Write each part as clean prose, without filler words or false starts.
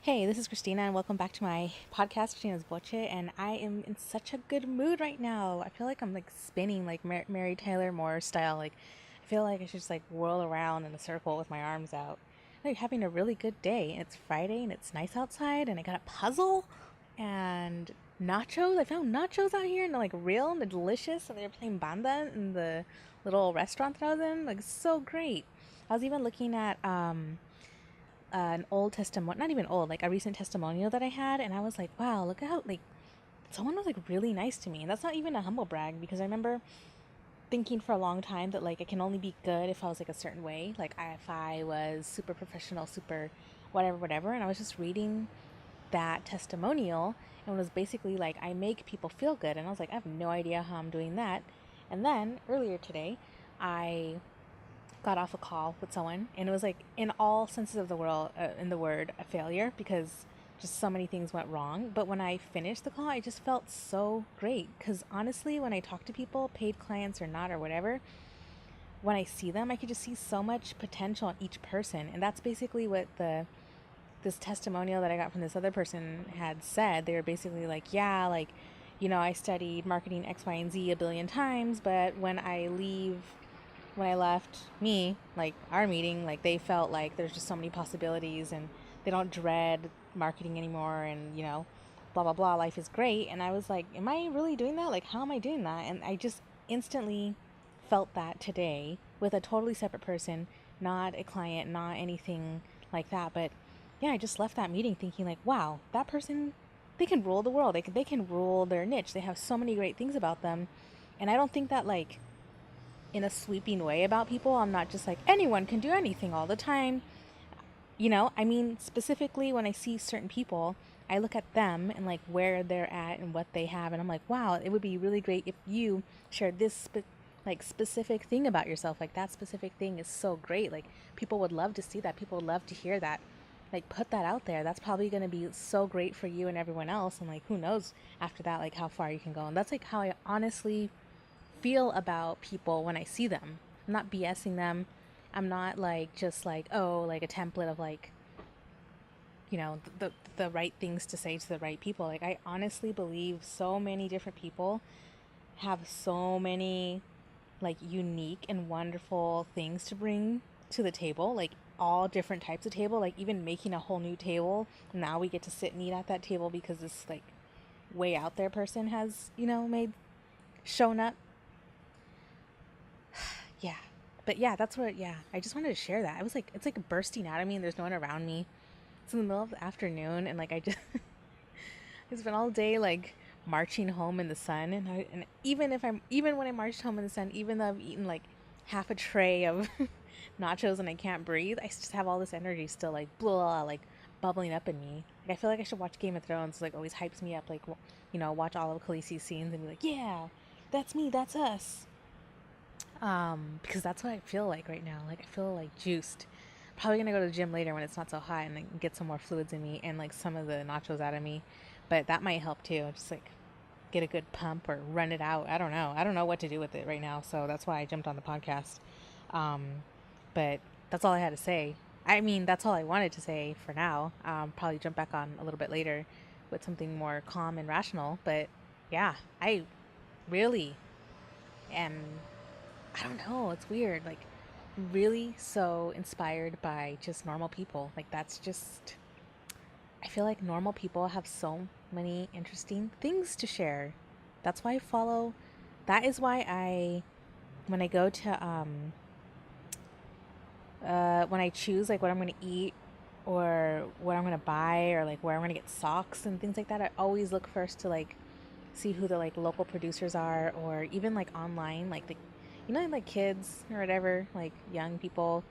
Hey, this is Christina, and welcome back to my podcast, Christina's Boche. And I am in such a good mood right now. I feel like I'm like spinning like Mary Tyler Moore style. Like, I feel like I should just like whirl around in a circle with my arms out. Like, having a really good day. And it's Friday, and it's nice outside, and I got a puzzle and nachos. I found nachos out here, and they're like real and they're delicious. And they're playing banda in the little restaurant that I was in. Like, so great. I was even looking at an old testimonial, not even old, like a recent testimonial that I had, and I was like, wow, look at how like someone was like really nice to me. And that's not even a humble brag, because I remember thinking for a long time that like I can only be good if I was like a certain way, like if I was super professional, super whatever. And I was just reading that testimonial, and it was basically like I make people feel good, and I was like, I have no idea how I'm doing that. And then earlier today, I got off a call with someone, and it was like in all senses of the world, in the word, a failure, because just so many things went wrong. But when I finished the call, I just felt so great, because honestly, when I talk to people, paid clients or not or whatever, when I see them, I could just see so much potential in each person. And that's basically what the this testimonial that I got from this other person had said. They were basically like, yeah, like, I studied marketing X, Y, and Z a billion times, but when I left like our meeting, like they felt like there's just so many possibilities, and they don't dread marketing anymore, and blah blah blah, life is great. And I was like, am I really doing that? Like, how am I doing that? And I just instantly felt that today with a totally separate person, not a client, not anything like that. But yeah, I just left that meeting thinking like, wow, that person, they can rule the world. They can rule their niche. They have so many great things about them. And I don't think that like in a sweeping way about people. I'm not just like anyone can do anything all the time. I mean, specifically when I see certain people, I look at them and like where they're at and what they have, and I'm like, wow, it would be really great if you shared this like specific thing about yourself. Like, that specific thing is so great. Like, people would love to see that. People would love to hear that. Like, put that out there. That's probably going to be so great for you and everyone else. And like, who knows after that, like how far you can go. And that's like how I honestly feel about people when I see them. I'm not BSing them. I'm not like just like, oh, like a template of like, the right things to say to the right people. Like, I honestly believe so many different people have so many like unique and wonderful things to bring to the table, like all different types of table, like even making a whole new table. Now we get to sit and eat at that table because this like way out there person has, made shown up. Yeah. But yeah, that's what, yeah, I just wanted to share that. I was like, it's like bursting out of me, and there's no one around me. It's in the middle of the afternoon, and like, I spent all day like marching home in the sun. And even when I marched home in the sun, even though I've eaten like half a tray of nachos and I can't breathe, I just have all this energy still like, blah, like bubbling up in me. Like, I feel like I should watch Game of Thrones. Like, always hypes me up, like, watch all of Khaleesi's scenes and be like, yeah, that's me, that's us. Because that's what I feel like right now. Like, I feel like juiced. Probably gonna go to the gym later when it's not so hot, and like, get some more fluids in me and like some of the nachos out of me. But that might help too. Just like get a good pump or run it out. I don't know. I don't know what to do with it right now. So that's why I jumped on the podcast. Um, but that's all I had to say. I mean, that's all I wanted to say for now. Probably jump back on a little bit later with something more calm and rational. But yeah, I really am, I don't know, it's weird. Like, really so inspired by just normal people. Like, that's just, I feel like normal people have so many interesting things to share. That's why I follow, that is why when I go to, when I choose like what I'm going to eat or what I'm going to buy or like where I'm going to get socks and things like that, I always look first to like see who the like local producers are, or even like online, like the, like kids or whatever, like young people,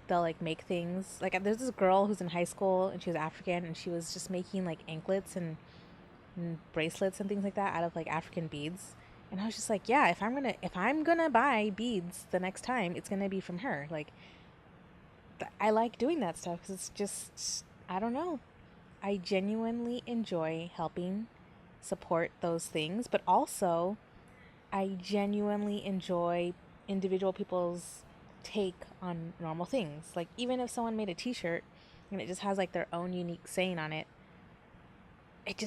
they'll like make things. Like, there's this girl who's in high school, and she was African, and she was just making like anklets and bracelets and things like that out of like African beads. And I was just like, yeah, if I'm gonna buy beads the next time, it's gonna be from her. Like, I like doing that stuff because it's just, I don't know, I genuinely enjoy helping support those things, but also I genuinely enjoy individual people's take on normal things. Like, even if someone made a t-shirt and it just has like their own unique saying on it. It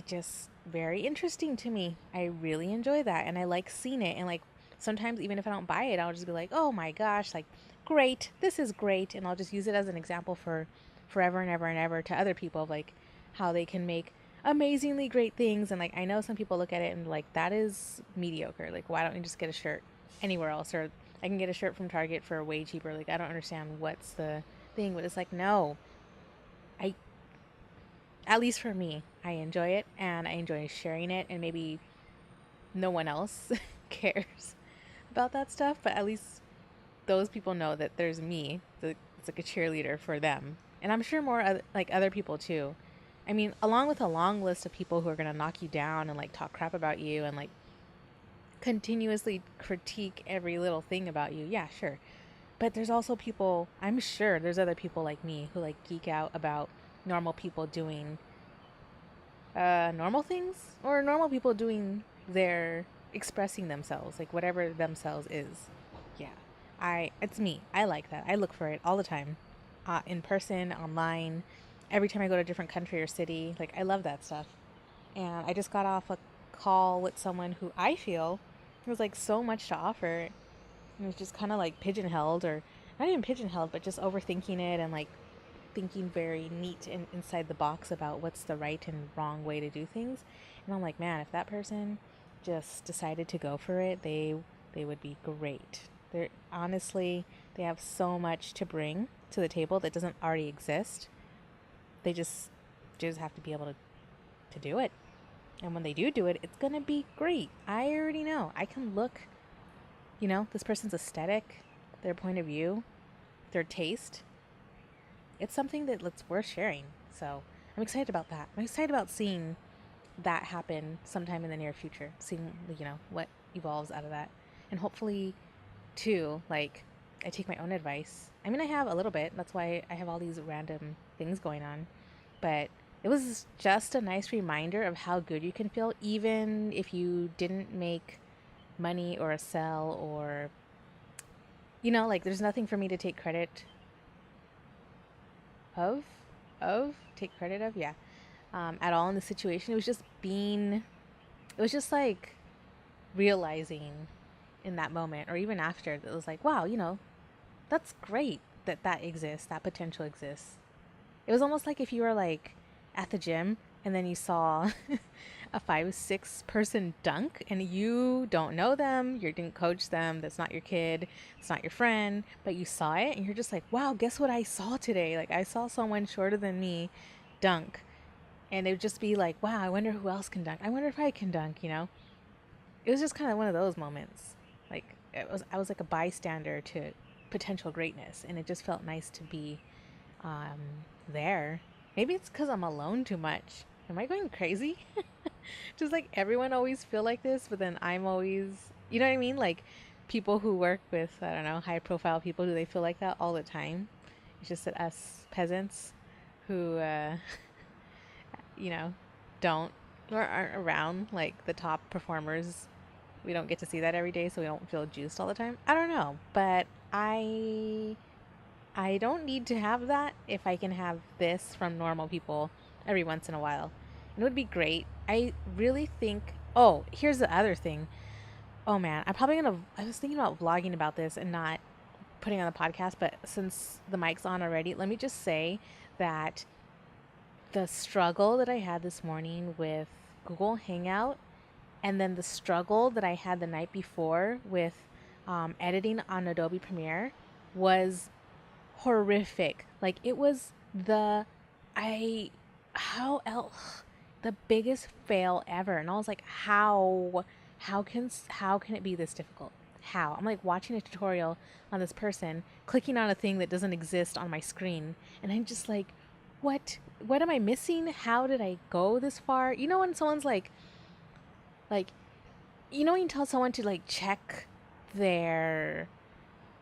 just very interesting to me. I really enjoy that, and I like seeing it. And like sometimes even if I don't buy it, I'll just be like, oh my gosh, like great, this is great, and I'll just use it as an example for forever and ever and ever to other people of like how they can make amazingly great things. And like I know some people look at it and like that is mediocre, like why don't you just get a shirt anywhere else, or I can get a shirt from Target for way cheaper. Like I don't understand what's the thing. But it's like, no, I, at least for me, I enjoy it and I enjoy sharing it, and maybe no one else cares about that stuff, but at least those people know that there's me. It's like a cheerleader for them, and I'm sure more like other people too. I mean, along with a long list of people who are gonna knock you down and like talk crap about you and like continuously critique every little thing about you. Yeah, sure. But there's also people, I'm sure there's other people like me who like geek out about normal people doing normal things, or normal people doing their expressing themselves, like whatever themselves is. Yeah. It's me. I like that. I look for it all the time. In person, online, every time I go to a different country or city. Like I love that stuff. And I just got off a call with someone who I feel was like so much to offer. It was just kind of like pigeonholed, or not even pigeonholed, but just overthinking it and like thinking very neat and inside the box about what's the right and wrong way to do things. And I'm like, man, if that person just decided to go for it, they would be great. They're honestly, they have so much to bring to the table that doesn't already exist. They just have to be able to do it. And when they do it, it's gonna be great. I already know. I can look, this person's aesthetic, their point of view, their taste. It's something that's worth sharing. So I'm excited about that. I'm excited about seeing that happen sometime in the near future. Seeing, what evolves out of that. And hopefully, too, like, I take my own advice. I mean, I have a little bit. That's why I have all these random things going on. But it was just a nice reminder of how good you can feel, even if you didn't make money or a sell, or, like there's nothing for me to take credit of, take credit of, yeah, at all in the situation. It was just like realizing in that moment, or even after, that it was like, wow, that's great that exists, that potential exists. It was almost like if you were like at the gym and then you saw a 5-6 person dunk and you don't know them, you didn't coach them, that's not your kid, it's not your friend, but you saw it and you're just like, wow, guess what I saw today? Like I saw someone shorter than me dunk. And it would just be like, wow, I wonder who else can dunk. I wonder if I can dunk, It was just kind of one of those moments. Like I was like a bystander to potential greatness, and it just felt nice to be there. Maybe it's because I'm alone too much. Am I going crazy? Just like everyone always feel like this, but then I'm always, you know what I mean? Like people who work with, I don't know, high profile people, do they feel like that all the time? It's just that us peasants who, you know, don't or aren't around like the top performers, we don't get to see that every day, so we don't feel juiced all the time. I don't know, but I don't need to have that if I can have this from normal people every once in a while. And it would be great. I really think, oh, here's the other thing. Oh man, I was thinking about vlogging about this and not putting on the podcast, but since the mic's on already, let me just say that the struggle that I had this morning with Google Hangout, and then the struggle that I had the night before with editing on Adobe Premiere was horrific. Like it was how else, the biggest fail ever. And I was like, how can it be this difficult? How? I'm like watching a tutorial on this person, clicking on a thing that doesn't exist on my screen, and I'm just like, what am I missing? How did I go this far? You know when someone's like, when you tell someone to like check their,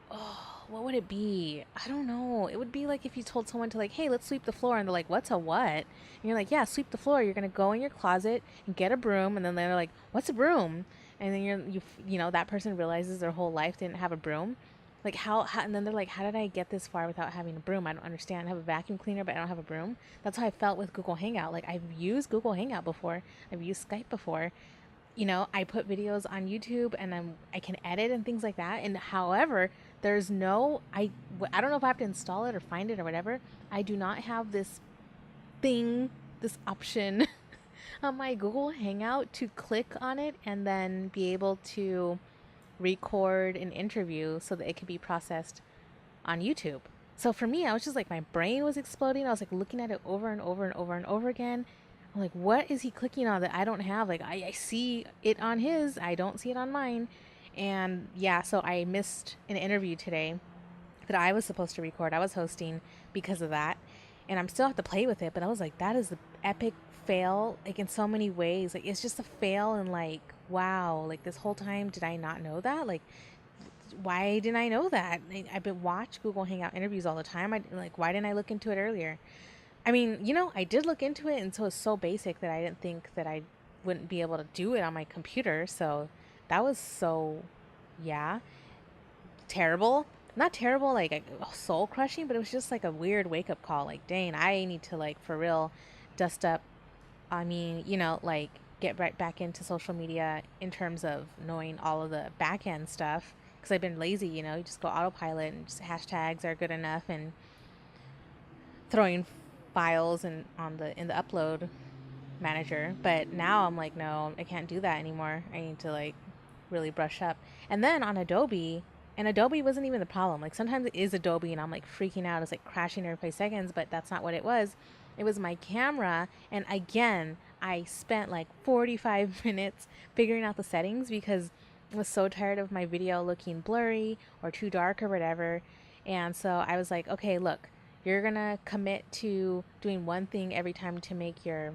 oh, what would it be? I don't know. It would be like if you told someone to like, hey, let's sweep the floor, and they're like, what's a what? And you're like, yeah, sweep the floor. You're gonna go in your closet and get a broom, and then they're like, what's a broom? And then you know that person realizes their whole life didn't have a broom, Like and then they're like, how did I get this far without having a broom? I don't understand. I have a vacuum cleaner, but I don't have a broom. That's how I felt with Google Hangout. Like, I've used Google Hangout before. I've used Skype before. You know, I put videos on YouTube and I can edit and things like that. And however, there's no, I don't know if I have to install it or find it or whatever. I do not have this thing, this option on my Google Hangout to click on it and then be able to record an interview so that it could be processed on YouTube. So for me, I was just like, my brain was exploding. I was like looking at it over and over and over and over again. I'm like, what is he clicking on that I don't have? Like, I see it on his, I don't see it on mine. And yeah, so I missed an interview today that I was supposed to record. I was hosting because of that. And I'm still have to play with it, but I was like, that is the epic fail, like in so many ways. Like, it's just a fail, and like, wow, like this whole time did I not know that? Like, why didn't I know that? I've been watch Google Hangout interviews all the time. Why didn't I look into it earlier? I mean, you know, I did look into it, and so it's so basic that I didn't think that I wouldn't be able to do it on my computer. So that was so, yeah, terrible. Not terrible, like soul crushing, but it was just like a weird wake up call. Like, dang, I need to, like, for real dust up. I mean, you know, like, get right back into social media in terms of knowing all of the back end stuff. Because I've been lazy, you know, you just go autopilot and just hashtags are good enough, and throwing files and on the in the upload manager. But now I'm like, no, I can't do that anymore. I need to, like, really brush up. And then on Adobe, and Adobe wasn't even the problem. Like, sometimes it is Adobe and I'm like freaking out. It's like crashing every 5 seconds, but that's not what it was. It was my camera. And again, I spent like 45 minutes figuring out the settings because I was so tired of my video looking blurry or too dark or whatever. And so I was like, okay, look, you're gonna commit to doing one thing every time to make your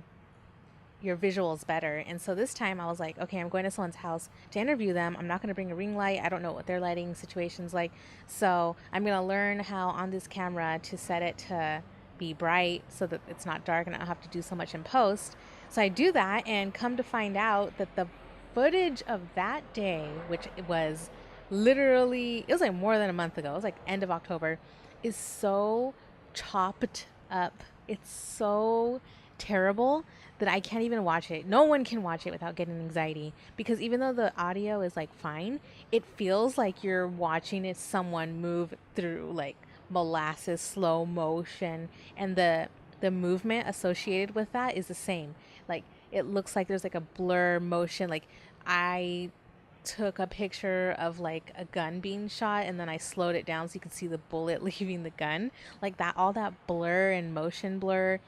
visuals better. And so this time I was like, okay, I'm going to someone's house to interview them. I'm not going to bring a ring light. I don't know what their lighting situation's like. So I'm going to learn how on this camera to set it to be bright so that it's not dark and I don't have to do so much in post. So I do that, and come to find out that the footage of that day, which it was literally, it was like more than a month ago, it was like end of October, is so chopped up. It's so terrible that I can't even watch it. No one can watch it without getting anxiety, because even though the audio is like fine, it feels like you're watching it someone move through like molasses slow motion, and the movement associated with that is the same. Like, it looks like there's like a blur motion. Like, I took a picture of like a gun being shot and then I slowed it down so you can see the bullet leaving the gun. Like that, all that blur and motion blur,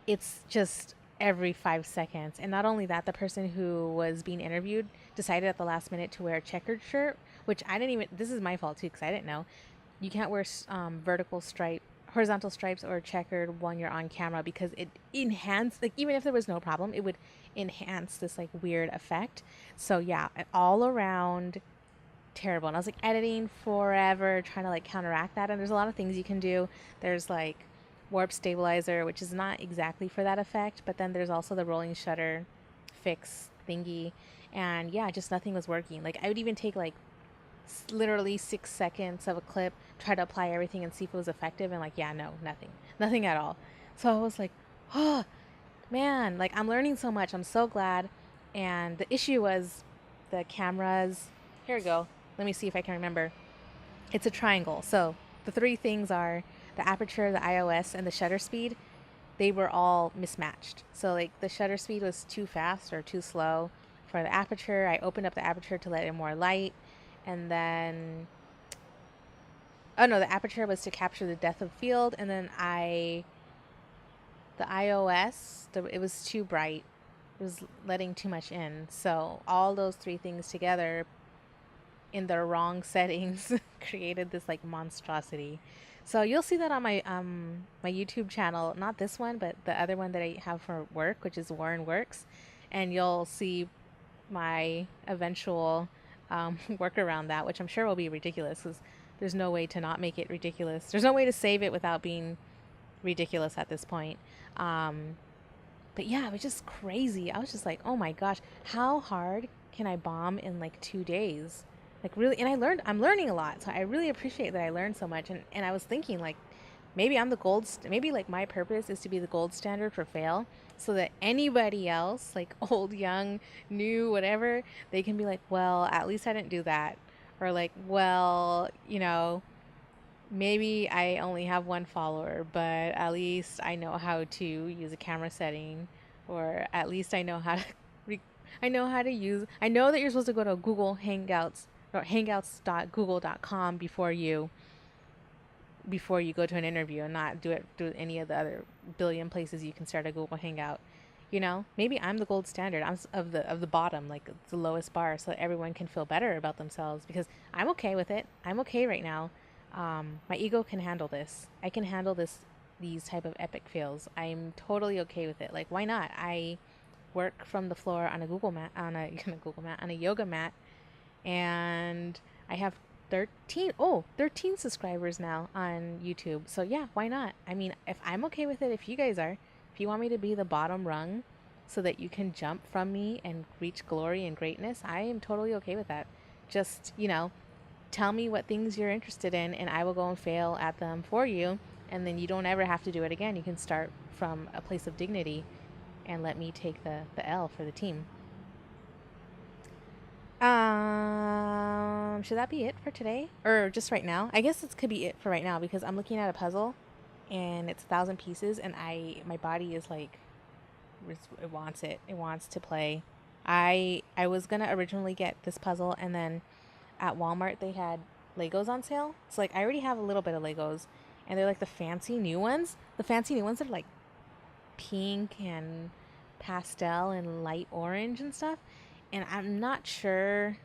it's just every 5 seconds. And not only that, the person who was being interviewed decided at the last minute to wear a checkered shirt, which I didn't even, this is my fault too, because I didn't know. You can't wear horizontal stripes or checkered when you're on camera, because it enhanced, like, even if there was no problem, it would enhance this like weird effect. So yeah, all around terrible. And I was like editing forever trying to like counteract that, and there's a lot of things you can do. There's like warp stabilizer, which is not exactly for that effect, but then there's also the rolling shutter fix thingy. And yeah, just nothing was working. Like, I would even take like literally 6 seconds of a clip, try to apply everything and see if it was effective, and like, yeah, no, nothing at all. So I was like, oh man, like, I'm learning so much. I'm so glad. And the issue was the cameras. Here we go. Let me see if I can remember. It's a triangle. So the three things are the aperture, the IOS, and the shutter speed. They were all mismatched. So like the shutter speed was too fast or too slow for the aperture. I opened up the aperture to let in more light. And then, oh no, the aperture was to capture the depth of field. And then the iOS, it was too bright. It was letting too much in. So all those three things together in the wrong settings created this like monstrosity. So you'll see that on my my YouTube channel, not this one, but the other one that I have for work, which is Warren Works, and you'll see my eventual work around that, which I'm sure will be ridiculous, because there's no way to not make it ridiculous. There's no way to save it without being ridiculous at this point. But yeah, it was just crazy. I was just like, oh my gosh, how hard can I bomb in like 2 days? Like really, and I'm learning a lot. So I really appreciate that I learned so much. And I was thinking like, maybe I'm the maybe like my purpose is to be the gold standard for fail so that anybody else, like old, young, new, whatever, they can be like, well, at least I didn't do that. Or like, well, maybe I only have one follower, but at least I know how to use a camera setting, or at least I know how to. I know how to use. I know that you're supposed to go to Google Hangouts or hangouts.google.com before you go to an interview, and not do it through any of the other billion places you can start a Google Hangout. Maybe I'm the gold standard. I'm of the bottom, like the lowest bar, so that everyone can feel better about themselves. Because I'm okay with it. I'm okay right now. My ego can handle this. I can handle these type of epic fails. I'm totally okay with it. Like, why not? I work from the floor on a Google mat, on a yoga mat, and I have 13 subscribers now on YouTube. So yeah, why not? I mean, if I'm okay with it, if you guys are, if you want me to be the bottom rung so that you can jump from me and reach glory and greatness, I am totally okay with that. Just, tell me what things you're interested in and I will go and fail at them for you. And then you don't ever have to do it again. You can start from a place of dignity and let me take the L for the team. Should that be it for today? Or just right now? I guess this could be it for right now because I'm looking at a puzzle and it's 1,000 pieces and my body is like, it wants it. It wants to play. I was gonna originally get this puzzle, and then at Walmart they had Legos on sale. So like I already have a little bit of Legos, and they're like the fancy new ones. The fancy new ones that are like pink and pastel and light orange and stuff. And I'm not sure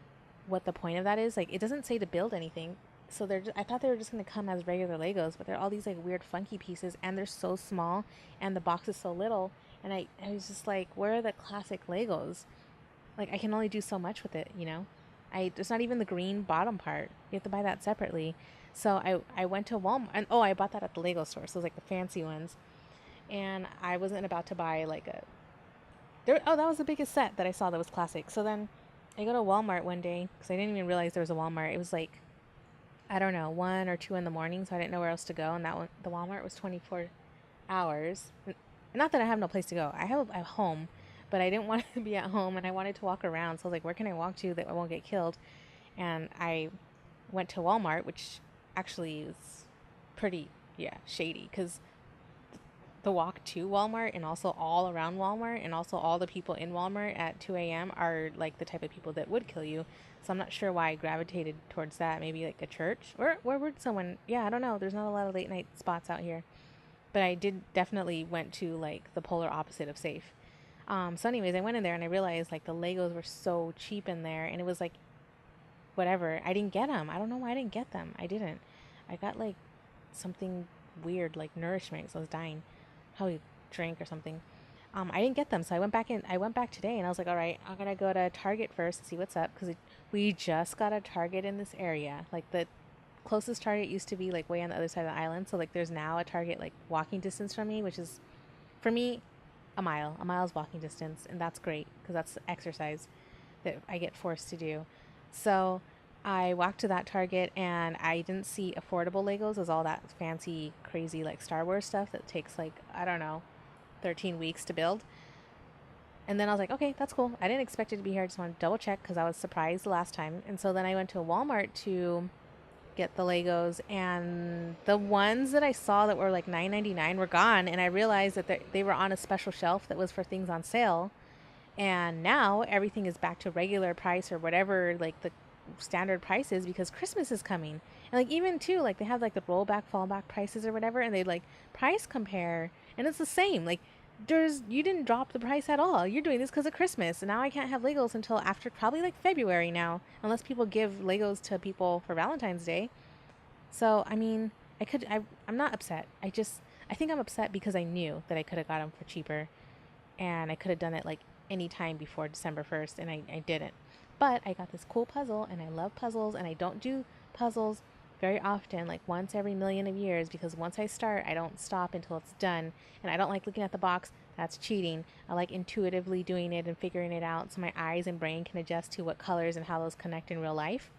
what the point of that is. Like, it doesn't say to build anything. So I thought they were just going to come as regular Legos, but they're all these like weird funky pieces, and they're so small, and the box is so little. And I was just like, where are the classic Legos? Like, I can only do so much with it, it's not even the green bottom part. You have to buy that separately. So I went to Walmart, and I bought that at the Lego store. So it was like the fancy ones. And I wasn't about to buy like that was the biggest set that I saw that was classic. So then I go to Walmart one day because I didn't even realize there was a Walmart. It was like, I don't know, 1 or 2 in the morning, so I didn't know where else to go. And the Walmart was 24 hours. Not that I have no place to go. I have a home, but I didn't want to be at home, and I wanted to walk around. So I was like, where can I walk to that I won't get killed? And I went to Walmart, which actually is pretty, shady, because the walk to Walmart and also all around Walmart and also all the people in Walmart at 2 a.m. are like the type of people that would kill you. So I'm not sure why I gravitated towards that. Maybe like a church, or where would someone, I don't know. There's not a lot of late night spots out here, but I did definitely went to like the polar opposite of safe. So anyways, I went in there and I realized like the Legos were so cheap in there, and it was like, whatever. I didn't get them. I don't know why I didn't get them. I didn't. I got like something weird, like nourishment. So I was dying. Probably drink or something. I didn't get them, so I went back today, and I was like, all right, I'm gonna go to Target first and see what's up, because we just got a Target in this area. Like, the closest Target used to be like way on the other side of the island, so like there's now a Target like walking distance from me, which is for me a mile's walking distance, and that's great because that's exercise that I get forced to do. So I walked to that Target, and I didn't see affordable Legos. It was all that fancy, crazy, like Star Wars stuff that takes like, I don't know, 13 weeks to build. And then I was like, okay, that's cool. I didn't expect it to be here. I just wanted to double check because I was surprised the last time. And so then I went to Walmart to get the Legos, and the ones that I saw that were like $9.99 were gone. And I realized that they were on a special shelf that was for things on sale. And now everything is back to regular price or whatever, like the standard prices, because Christmas is coming. And like even too, like they have like the rollback fallback prices or whatever, and they like price compare, and it's the same. Like you didn't drop the price at all. You're doing this because of Christmas, and now I can't have Legos until after probably like February now, unless people give Legos to people for Valentine's Day. So I mean, I'm not upset. I think I'm upset because I knew that I could have got them for cheaper, and I could have done it like any time before December 1st, and I didn't. But I got this cool puzzle, and I love puzzles, and I don't do puzzles very often, like once every million of years, because once I start, I don't stop until it's done. And I don't like looking at the box. That's cheating. I like intuitively doing it and figuring it out so my eyes and brain can adjust to what colors and how those connect in real life.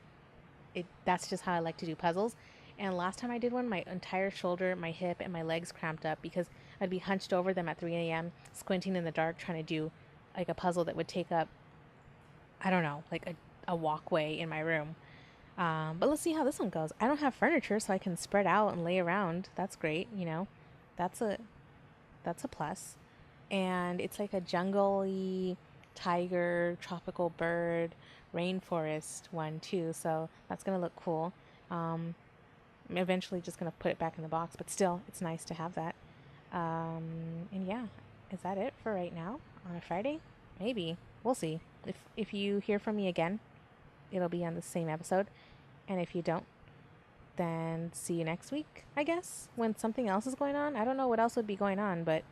that's just how I like to do puzzles. And last time I did one, my entire shoulder, my hip, and my legs cramped up because I'd be hunched over them at 3 a.m., squinting in the dark, trying to do like a puzzle that would take up, I don't know, like a walkway in my room. But let's see how this one goes. I don't have furniture, so I can spread out and lay around. That's great, you know. That's a that's a plus. And it's like a jungly tiger, tropical bird, rainforest one too. So that's gonna look cool. Um, I'm eventually just gonna put it back in the box, but still, it's nice to have that. And yeah, is that it for right now on a Friday? Maybe we'll see. If you hear from me again, it'll be on the same episode, and if you don't, then see you next week, I guess, when something else is going on. I don't know what else would be going on, but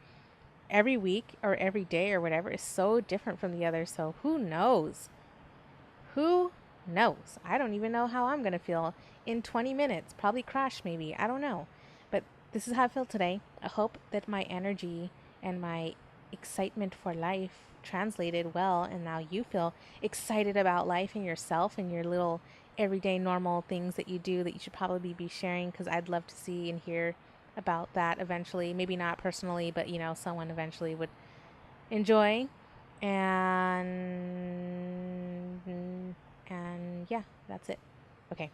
every week or every day or whatever is so different from the other. So who knows? Who knows? I don't even know how I'm going to feel in 20 minutes. Probably crash, maybe. I don't know. But this is how I feel today. I hope that my energy and my excitement for life translated well, and now you feel excited about life and yourself and your little everyday normal things that you do that you should probably be sharing, because I'd love to see and hear about that eventually. Maybe not personally, but you know, someone eventually would enjoy. And yeah, that's it. Okay.